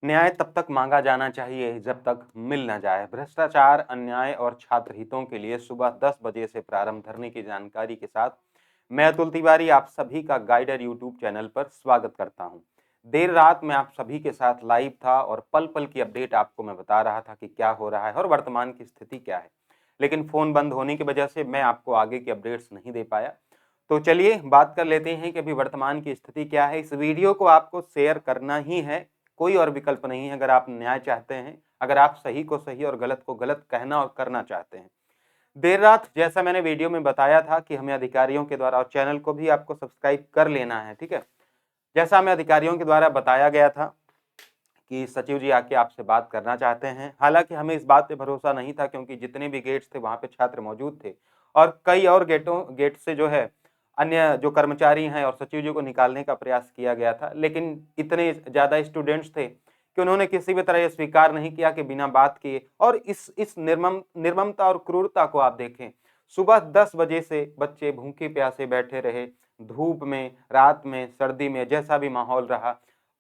न्याय तब तक मांगा जाना चाहिए जब तक मिल न जाए। भ्रष्टाचार, अन्याय और छात्र हितों के लिए सुबह 10 बजे से प्रारंभ धरने की जानकारी के साथ मैं अतुल तिवारी आप सभी का गाइडर यूट्यूब चैनल पर स्वागत करता हूं। देर रात मैं आप सभी के साथ लाइव था और पल पल की अपडेट आपको मैं बता रहा था कि क्या हो रहा है और वर्तमान की स्थिति क्या है, लेकिन फोन बंद होने की वजह से मैं आपको आगे की अपडेट्स नहीं दे पाया। तो चलिए बात कर लेते हैं कि अभी वर्तमान की स्थिति क्या है। इस वीडियो को आपको शेयर करना ही है, कोई और विकल्प नहीं है। अगर आप न्याय चाहते हैं, अगर आप सही को सही और गलत को गलत कहना और करना चाहते हैं। देर रात जैसा मैंने वीडियो में बताया था कि हमें अधिकारियों के द्वारा, और चैनल को भी आपको सब्सक्राइब कर लेना है, ठीक है। जैसा हमें अधिकारियों के द्वारा बताया गया था कि सचिव जी आके आपसे बात करना चाहते हैं। हालांकि हमें इस बात पे भरोसा नहीं था क्योंकि जितने भी गेट्स थे वहां पे छात्र मौजूद थे और कई और गेट से जो है अन्य जो कर्मचारी हैं और सचिव जी को निकालने का प्रयास किया गया था, लेकिन इतने ज्यादा स्टूडेंट्स थे कि उन्होंने किसी भी तरह यह स्वीकार नहीं किया कि बिना बात किए। और इस निर्ममता और क्रूरता को आप देखें। सुबह 10 बजे से बच्चे भूखे प्यासे बैठे रहे, धूप में, रात में, सर्दी में, जैसा भी माहौल रहा,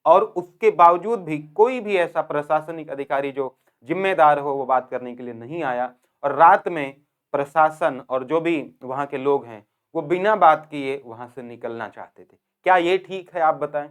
और उसके बावजूद भी कोई भी ऐसा प्रशासनिक अधिकारी जो जिम्मेदार हो वो बात करने के लिए नहीं आया। और रात में प्रशासन और जो भी वहां के लोग हैं वो बिना बात किए वहां से निकलना चाहते थे। क्या ये ठीक है, आप बताएं?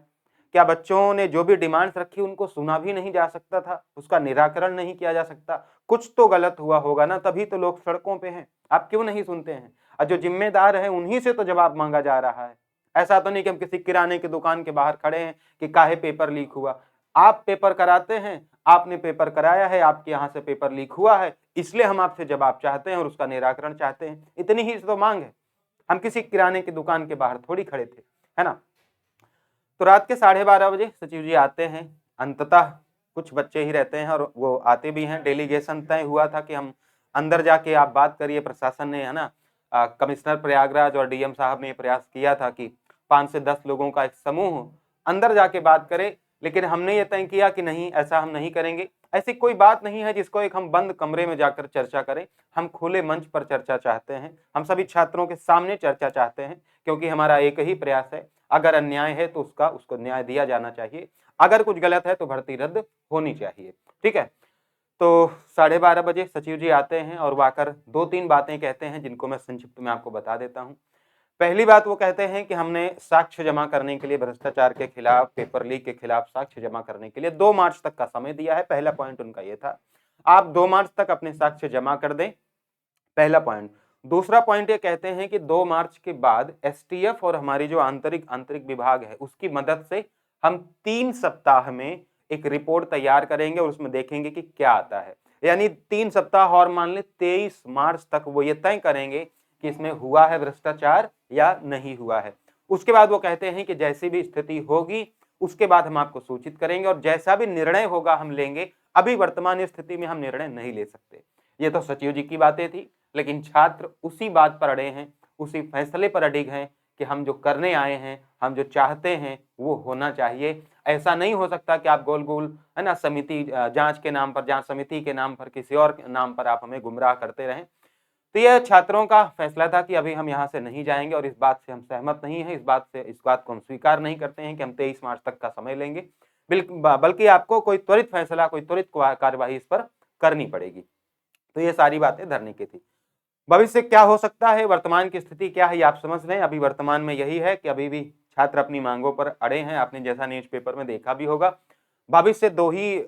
क्या बच्चों ने जो भी डिमांड्स रखी उनको सुना भी नहीं जा सकता था, उसका निराकरण नहीं किया जा सकता? कुछ तो गलत हुआ होगा ना, तभी तो लोग सड़कों पे हैं। आप क्यों नहीं सुनते हैं? और जो जिम्मेदार है उन्हीं से तो जवाब मांगा जा रहा है। ऐसा तो नहीं कि हम किसी किराने की दुकान के बाहर खड़े हैं कि काहे पेपर लीक हुआ। आप पेपर कराते हैं, आपने पेपर कराया है, आपके यहाँ से पेपर लीक हुआ है, इसलिए हम आपसे जवाब चाहते हैं और उसका निराकरण चाहते हैं। इतनी ही तो मांग है। हम किसी किराने की दुकान के बाहर थोड़ी खड़े थे, है ना। तो रात के 12:30 बजे सचिव जी आते हैं। अंततः कुछ बच्चे ही रहते हैं और वो आते भी हैं। डेलीगेशन तय हुआ था कि हम अंदर जाके आप बात करिए। प्रशासन ने, है ना, कमिश्नर प्रयागराज और डीएम साहब ने प्रयास किया था कि 5 से 10 लोगों का एक समूह अंदर जाके बात करे, लेकिन हमने ये तय किया कि नहीं, ऐसा हम नहीं करेंगे। ऐसी कोई बात नहीं है जिसको एक हम बंद कमरे में जाकर चर्चा करें। हम खुले मंच पर चर्चा चाहते हैं, हम सभी छात्रों के सामने चर्चा चाहते हैं, क्योंकि हमारा एक ही प्रयास है, अगर अन्याय है तो उसको न्याय दिया जाना चाहिए, अगर कुछ गलत है तो भर्ती रद्द होनी चाहिए, ठीक है। तो 12:30 बजे सचिव जी आते हैं और वो आकर 2-3 बातें कहते हैं जिनको मैं संक्षिप्त में आपको बता देता हूं। पहली बात वो कहते हैं कि हमने साक्ष्य जमा करने के लिए, भ्रष्टाचार के खिलाफ, पेपर लीक के खिलाफ साक्ष्य जमा करने के लिए 2 मार्च तक का समय दिया है। पहला पॉइंट उनका ये था, आप 2 मार्च तक अपने साक्ष्य जमा कर दें, पहला पॉइंट। दूसरा पॉइंट ये कहते हैं कि 2 मार्च के बाद एसटीएफ और हमारी जो आंतरिक आंतरिक विभाग है उसकी मदद से हम 3 सप्ताह में एक रिपोर्ट तैयार करेंगे और उसमें देखेंगे कि क्या आता है। यानी 3 सप्ताह और मान ले 23 मार्च तक वो ये तय करेंगे कि इसमें हुआ है भ्रष्टाचार या नहीं हुआ है। उसके बाद वो कहते हैं कि जैसी भी स्थिति होगी उसके बाद हम आपको सूचित करेंगे और जैसा भी निर्णय होगा हम लेंगे। अभी वर्तमान स्थिति में हम निर्णय नहीं ले सकते। ये तो सचिव जी की बातें थी, लेकिन छात्र उसी बात पर अड़े हैं, उसी फैसले पर अडिग हैं कि हम जो करने आए हैं, हम जो चाहते हैं वो होना चाहिए। ऐसा नहीं हो सकता कि आप गोल गोल, है ना, समिति जांच के नाम पर, जांच समिति के नाम पर, किसी और नाम पर आप हमें गुमराह करते रहें। तो यह छात्रों का फैसला था कि अभी हम यहाँ से नहीं जाएंगे और इस बात से हम सहमत नहीं है, इस बात को हम स्वीकार नहीं करते हैं कि हम 23 मार्च तक का समय लेंगे। बल्कि आपको कोई त्वरित फैसला, कोई त्वरित कार्यवाही इस पर करनी पड़ेगी। तो ये सारी बातें धरने की थी। भविष्य क्या हो सकता है, वर्तमान की स्थिति क्या है, आप समझ लें। अभी वर्तमान में यही है कि अभी भी छात्र अपनी मांगों पर अड़े हैं। आपने जैसा न्यूज़पेपर में देखा भी होगा। भविष्य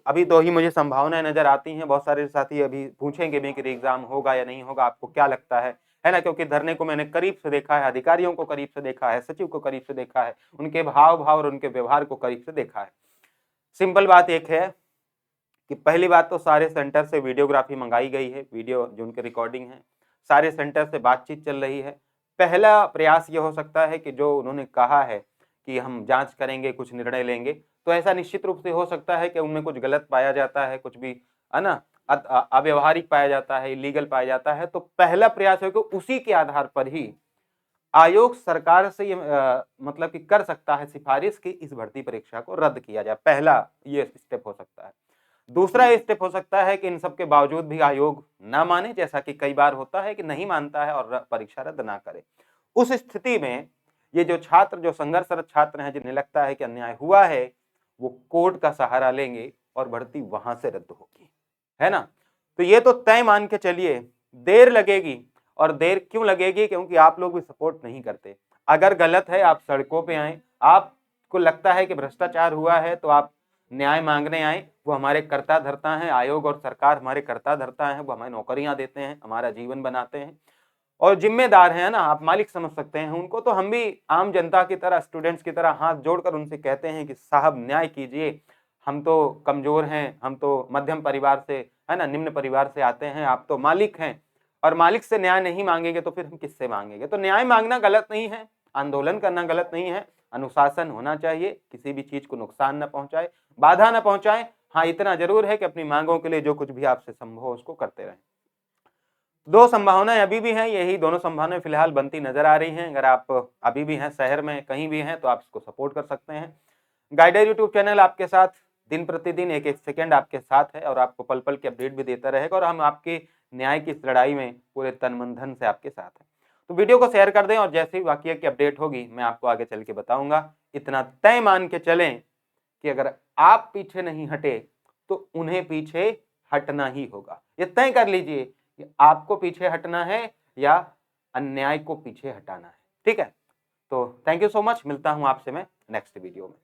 अभी दो ही मुझे संभावनाएं नजर आती हैं। बहुत सारे साथी अभी पूछेंगे भी कि एग्जाम होगा या नहीं होगा, आपको क्या लगता है ना, क्योंकि धरने को मैंने करीब से देखा है, अधिकारियों को करीब से देखा है, सचिव को करीब से देखा है, उनके भाव और उनके व्यवहार को करीब से देखा है। सिंपल बात एक है कि पहली बात तो सारे सेंटर से वीडियोग्राफी मंगाई गई है, वीडियो जो उनके रिकॉर्डिंग है, सारे सेंटर से बातचीत चल रही है। पहला प्रयास ये हो सकता है कि जो उन्होंने कहा है कि हम जांच करेंगे, कुछ निर्णय लेंगे, तो ऐसा निश्चित रूप से हो सकता है कि उनमें कुछ गलत पाया जाता है, कुछ भी, है ना, अव्यवहारिक पाया जाता है, इलीगल पाया जाता है, तो पहला प्रयास है कि उसी के आधार पर ही आयोग सरकार से ये मतलब कि कर सकता है सिफारिश कि इस भर्ती परीक्षा को रद्द किया जाए। पहला ये स्टेप हो सकता है। दूसरा स्टेप हो सकता है कि इन सब के बावजूद भी आयोग ना माने, जैसा कि कई बार होता है कि नहीं मानता है और परीक्षा रद्द ना करे। उस स्थिति में ये जो छात्र, जो संघर्षरत छात्र हैं, जिन्हें लगता है कि अन्याय हुआ है, वो कोर्ट का सहारा लेंगे और भर्ती वहां से रद्द होगी, है ना। तो ये तो तय मान के चलिए, देर लगेगी। और देर क्यों लगेगी? क्योंकि आप लोग भी सपोर्ट नहीं करते। अगर गलत है आप सड़कों पे आए, आपको लगता है कि भ्रष्टाचार हुआ है तो आप न्याय मांगने आए। वो हमारे कर्ता धर्ता हैं, आयोग और सरकार हमारे कर्ता धर्ता हैं, वो हमें नौकरियां देते हैं, हमारा जीवन बनाते हैं और जिम्मेदार है ना, आप मालिक समझ सकते हैं उनको। तो हम भी आम जनता की तरह, स्टूडेंट्स की तरह हाथ जोड़कर उनसे कहते हैं कि साहब न्याय कीजिए, हम तो कमजोर हैं, हम तो मध्यम परिवार से, है ना, निम्न परिवार से आते हैं, आप तो मालिक हैं और मालिक से न्याय नहीं मांगेंगे तो फिर हम किससे मांगेंगे। तो न्याय मांगना गलत नहीं है, आंदोलन करना गलत नहीं है, अनुशासन होना चाहिए, किसी भी चीज को नुकसान न पहुंचाए, बाधा न पहुंचाए। हाँ, इतना जरूर है कि अपनी मांगों के लिए जो कुछ भी आपसे संभव हो उसको करते रहें। दो संभावनाएं अभी भी हैं, यही दोनों संभावनाएं फिलहाल बनती नजर आ रही हैं। अगर आप अभी भी हैं शहर में कहीं भी हैं तो आप इसको सपोर्ट कर सकते हैं। गाइडर यूट्यूब चैनल आपके साथ दिन प्रतिदिन, एक एक सेकंड आपके साथ है और आपको पल पल के अपडेट भी देता रहेगा और हम आपके न्याय की इस लड़ाई में पूरे तन मन धन से आपके साथ हैं। तो वीडियो को शेयर कर दें और जैसे ही वाकई की अपडेट होगी मैं आपको आगे चल के बताऊंगा। इतना तय मान के चलें कि अगर आप पीछे नहीं हटे तो उन्हें पीछे हटना ही होगा। ये तय कर लीजिए कि आपको पीछे हटना है या अन्याय को पीछे हटाना है। ठीक है, तो थैंक यू सो मच, मिलता हूं आपसे मैं नेक्स्ट वीडियो में।